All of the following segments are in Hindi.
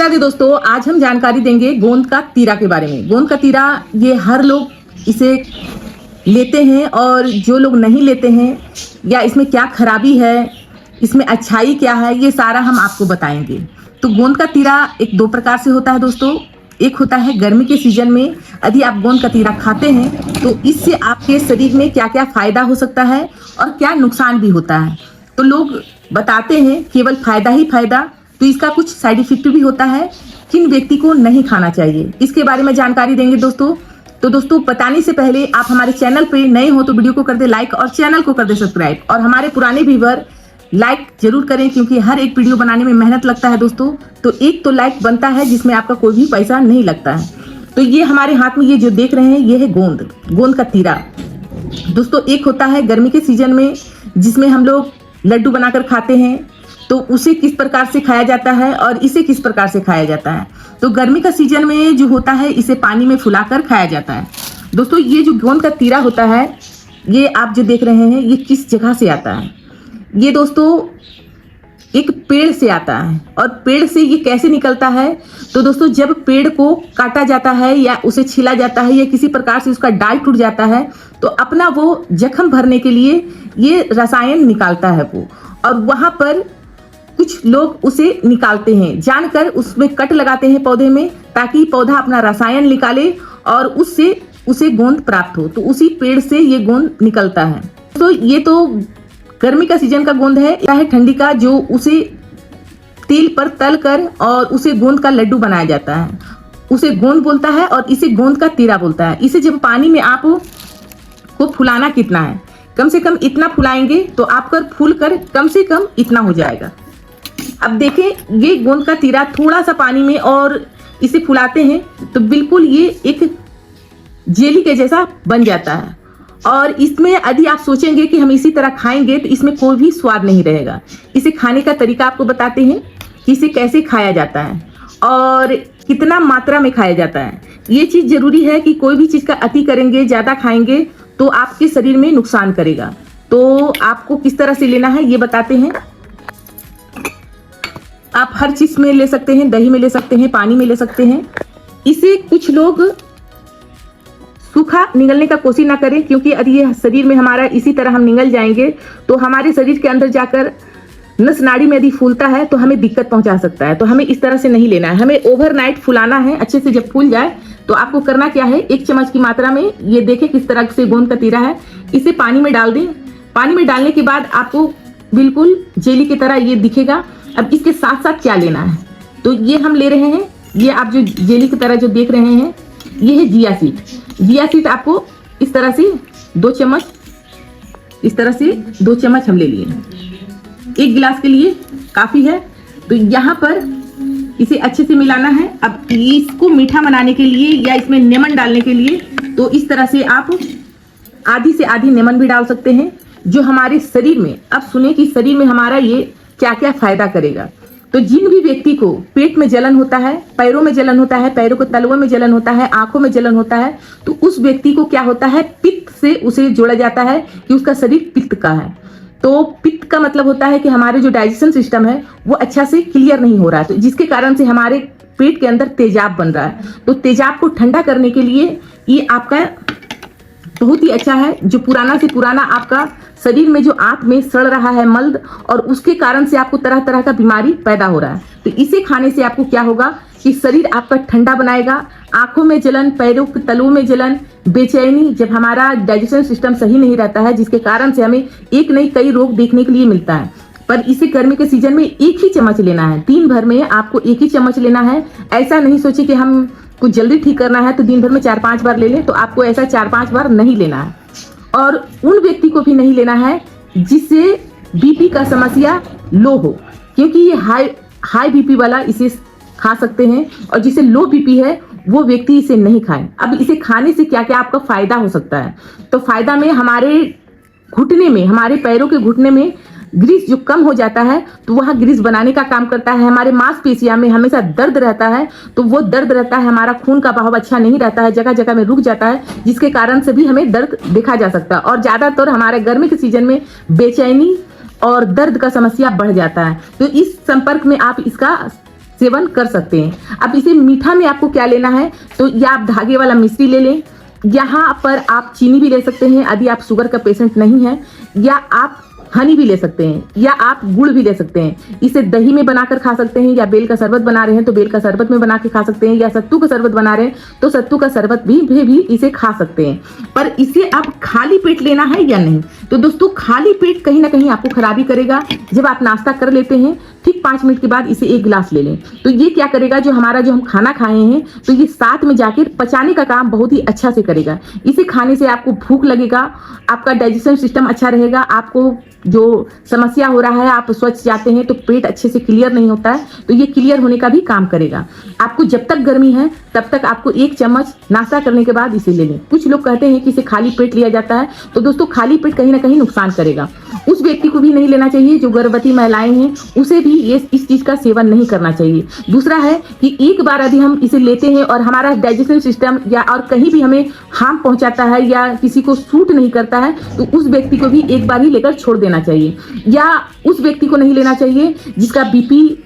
राधे दोस्तों, आज हम जानकारी देंगे गोंद का तीरा के बारे में। गोंद का तीरा ये हर लोग इसे लेते हैं और जो लोग नहीं लेते हैं या इसमें क्या खराबी है, इसमें अच्छाई क्या है, ये सारा हम आपको बताएंगे। तो गोंद का तीरा एक दो प्रकार से होता है दोस्तों। एक होता है गर्मी के सीजन में यदि आप गोंद का तीरा खाते हैं तो इससे आपके शरीर में क्या क्या फायदा हो सकता है और क्या नुकसान भी होता है। तो लोग बताते हैं केवल फायदा ही फायदा, तो इसका कुछ साइड इफेक्ट भी होता है। किन व्यक्ति को नहीं खाना चाहिए इसके बारे में जानकारी देंगे दोस्तों। तो दोस्तों बताने से पहले आप हमारे चैनल पे नए हो तो वीडियो को कर दे लाइक और चैनल को कर दे सब्सक्राइब, और हमारे पुराने व्यूअर लाइक जरूर करें क्योंकि हर एक वीडियो बनाने में मेहनत लगता है दोस्तों। तो एक तो लाइक बनता है जिसमें आपका कोई भी पैसा नहीं लगता है। तो ये हमारे हाथ में ये जो देख रहे हैं ये है गोंद का तीरा दोस्तों। एक होता है गर्मी के सीजन में जिसमें हम लोग लड्डू बनाकर खाते हैं, तो उसे किस प्रकार से खाया जाता है और इसे किस प्रकार से खाया जाता है। तो गर्मी का सीजन में जो होता है इसे पानी में फुलाकर खाया जाता है दोस्तों। ये जो गोंद का तीरा होता है ये आप जो देख रहे हैं ये किस जगह से आता है। ये दोस्तों एक पेड़ से आता है, और पेड़ से ये कैसे निकलता है तो दोस्तों जब पेड़ को काटा जाता है या उसे छीला जाता है या किसी प्रकार से उसका डाल टूट जाता है तो अपना वो जख्म भरने के लिए ये रसायन निकालता है वो, और वहां पर कुछ लोग उसे निकालते हैं जानकर, उसमें कट लगाते हैं पौधे में ताकि पौधा अपना रसायन निकाले और उससे उसे गोंद प्राप्त हो। तो उसी पेड़ से ये गोंद निकलता है। तो ये तो गर्मी का सीजन का गोंद है, या है ठंडी का, जो उसे तेल पर तल कर और उसे गोंद का लड्डू बनाया जाता है। उसे गोंद बोलता है और इसे गोंद का तीरा बोलता है। इसे जब पानी में आप को फुलाना कितना है, कम से कम इतना फुलाएंगे तो आपका फूल कर कम से कम इतना हो जाएगा। अब देखें ये गोंद का तीरा थोड़ा सा पानी में और इसे फुलाते हैं तो बिल्कुल ये एक जेली के जैसा बन जाता है। और इसमें यदि आप सोचेंगे कि हम इसी तरह खाएंगे तो इसमें कोई भी स्वाद नहीं रहेगा। इसे खाने का तरीका आपको बताते हैं कि इसे कैसे खाया जाता है और कितना मात्रा में खाया जाता है। ये चीज जरूरी है कि कोई भी चीज का अति करेंगे, ज्यादा खाएंगे तो आपके शरीर में नुकसान करेगा। तो आपको किस तरह से लेना है ये बताते हैं। आप हर चीज में ले सकते हैं, दही में ले सकते हैं, पानी में ले सकते हैं। इसे कुछ लोग सूखा निगलने का कोशिश ना करें क्योंकि यदि ये शरीर में हमारा इसी तरह हम निगल जाएंगे तो हमारे शरीर के अंदर जाकर नस नाड़ी में यदि फूलता है तो हमें दिक्कत पहुंचा सकता है। तो हमें इस तरह से नहीं लेना है, हमें ओवरनाइट फुलाना है अच्छे से। जब फूल जाए तो आपको करना क्या है, 1 चम्मच की मात्रा में ये देखें किस तरह से गोंद का तीरा है, इसे पानी में डाल दें। पानी में डालने के बाद आपको बिल्कुल जेली की तरह ये दिखेगा। अब इसके साथ साथ क्या लेना है तो ये हम ले रहे हैं, ये आप जो जेली की तरह जो देख रहे हैं ये है जिया सीड। जिया सीड आपको इस तरह से 2 चम्मच, इस तरह से 2 चम्मच हम ले लिए। 1 गिलास के लिए काफी है। तो यहाँ पर इसे अच्छे से मिलाना है। अब इसको मीठा बनाने के लिए या इसमें लेमन डालने के लिए तो इस तरह से आप आधी से आधी लेमन भी डाल सकते हैं, जो हमारे शरीर में, अब सुने कि शरीर में हमारा ये क्या क्या फायदा करेगा। तो जिन भी व्यक्ति को पेट में जलन होता है, पैरों में जलन होता है, पैरों के तलवों में जलन होता है, आंखों में जलन होता है, तो उस व्यक्ति को क्या होता है, पित्त से उसे जोड़ा जाता है कि उसका शरीर पित्त का है। तो पित्त का मतलब होता है कि हमारे जो डाइजेशन सिस्टम है वो अच्छा से क्लियर नहीं हो रहा है, तो जिसके कारण से हमारे पेट के अंदर तेजाब बन रहा है। तो तेजाब को ठंडा करने के लिए ये आपका बहुत ही अच्छा है। जो पुराना से पुराना आपका शरीर में जो आंत में सड़ रहा है मल, और उसके कारण से आपको तरह तरह का बीमारी पैदा हो रहा है, तो इसे खाने से आपको क्या होगा कि शरीर आपका ठंडा बनाएगा। आंखों में जलन, पैरों के तलुओं में जलन, बेचैनी, जब हमारा डाइजेशन सिस्टम सही नहीं रहता है जिसके कारण से हमें एक नहीं कई रोग देखने के लिए मिलता है। पर इसे गर्मी के सीजन में 1 ही चम्मच लेना है। दिन भर में आपको 1 ही चम्मच लेना है। ऐसा नहीं सोचे कि हम कुछ जल्दी ठीक करना है तो दिन भर में 4-5 बार ले लें, तो आपको ऐसा 4-5 बार नहीं लेना है। और उन व्यक्ति को भी नहीं लेना है जिससे बीपी का समस्या लो हो, क्योंकि ये हाई बीपी वाला इसे खा सकते हैं, और जिसे लो बीपी है वो व्यक्ति इसे नहीं खाएं। अब इसे खाने से क्या क्या आपका फायदा हो सकता है, तो फायदा में हमारे घुटने में, हमारे पैरों के घुटने में ग्रीस जो कम हो जाता है तो वह ग्रीस बनाने का काम करता है। हमारे मांसपेशियों में हमेशा दर्द रहता है, तो वो दर्द रहता है, हमारा खून का बहाव अच्छा नहीं रहता है, जगह जगह में रुक जाता है, जिसके कारण से भी हमें दर्द देखा जा सकता है। और ज्यादातर हमारे गर्मी के सीजन में बेचैनी और दर्द का समस्या बढ़ जाता है। तो इस संपर्क में आप इसका सेवन कर सकते हैं। अब इसे मीठा में आपको क्या लेना है, तो या आप धागे वाला मिश्री ले लें, यहाँ पर आप चीनी भी ले सकते हैं यदि आप शुगर का पेशेंट नहीं है, या आप हनी भी ले सकते हैं, या आप गुड़ भी ले सकते हैं। इसे दही में बनाकर खा सकते हैं, या बेल का शरबत बना रहे हैं तो बेल का शरबत में बना के खा सकते हैं, या सत्तू का शरबत बना रहे हैं तो सत्तू का शरबत भी इसे खा सकते हैं। पर इसे आप खाली पेट लेना है या नहीं, तो दोस्तों खाली पेट कहीं ना कहीं आपको खराबी करेगा। जब आप नाश्ता कर लेते हैं ठीक 5 मिनट के बाद इसे 1 गिलास ले लें, तो ये क्या करेगा, जो हम खाना खाए हैं तो ये साथ में जाकर पचाने का काम बहुत ही अच्छा से करेगा। इसे खाने से आपको भूख लगेगा, आपका डाइजेशन सिस्टम अच्छा रहेगा, आपको जो समस्या हो रहा है आप स्वच्छ जाते हैं तो पेट अच्छे से क्लियर नहीं होता है, तो ये क्लियर होने का भी काम करेगा। आपको जब तक गर्मी है तब तक आपको 1 चम्मच नाश्ता करने के बाद इसे ले लें। कुछ लोग कहते हैं कि इसे खाली पेट लिया जाता है, तो दोस्तों खाली पेट कहीं ना कहीं नुकसान करेगा। उस व्यक्ति को भी नहीं लेना चाहिए जो गर्भवती महिलाएं हैं, उसे भी इस चीज का सेवन नहीं करना चाहिए। दूसरा है कि एक बार यदि हम इसे लेते हैं और हमारा डाइजेशन सिस्टम या और कहीं भी हमें हार्म पहुंचाता है या किसी को सूट नहीं करता है, तो उस व्यक्ति को भी एक बार ही लेकर छोड़ देना चाहिए। या उस व्यक्ति को नहीं लेना चाहिए जिसका बीपी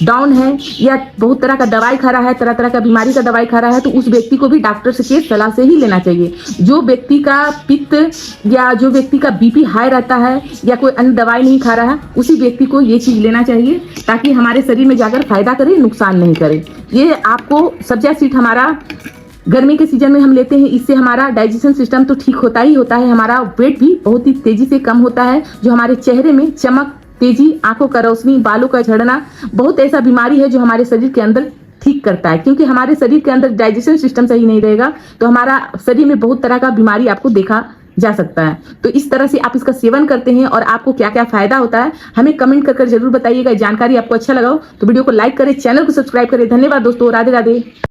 डाउन है या बहुत तरह का दवाई खा रहा है, तरह तरह का बीमारी का दवाई खा रहा है, तो उस व्यक्ति को भी डॉक्टर के सलाह से ही लेना चाहिए। जो व्यक्ति का पित्त या जो व्यक्ति का बीपी हाई रहता है या कोई अन्य दवाई नहीं खा रहा है, उसी व्यक्ति को ये चीज लेना चाहिए ताकि हमारे शरीर में जाकर फायदा करे, नुकसान नहीं करे। ये आपको सब्जा सीड हमारा गर्मी के सीजन में हम लेते हैं, इससे हमारा डाइजेशन सिस्टम तो ठीक होता ही होता है, हमारा वेट भी बहुत ही तेजी से कम होता है, जो हमारे चेहरे में चमक, तेजी, आंखों का रोशनी, बालों का झड़ना, बहुत ऐसा बीमारी है जो हमारे शरीर के अंदर ठीक करता है। क्योंकि हमारे शरीर के अंदर डाइजेशन सिस्टम सही नहीं रहेगा तो हमारा शरीर में बहुत तरह का बीमारी आपको देखा जा सकता है। तो इस तरह से आप इसका सेवन करते हैं और आपको क्या क्या फायदा होता है हमें कमेंट कर जरूर बताइएगा। जानकारी आपको अच्छा लगा हो तो वीडियो को लाइक करें, चैनल को सब्सक्राइब करें। धन्यवाद दोस्तों, राधे राधे।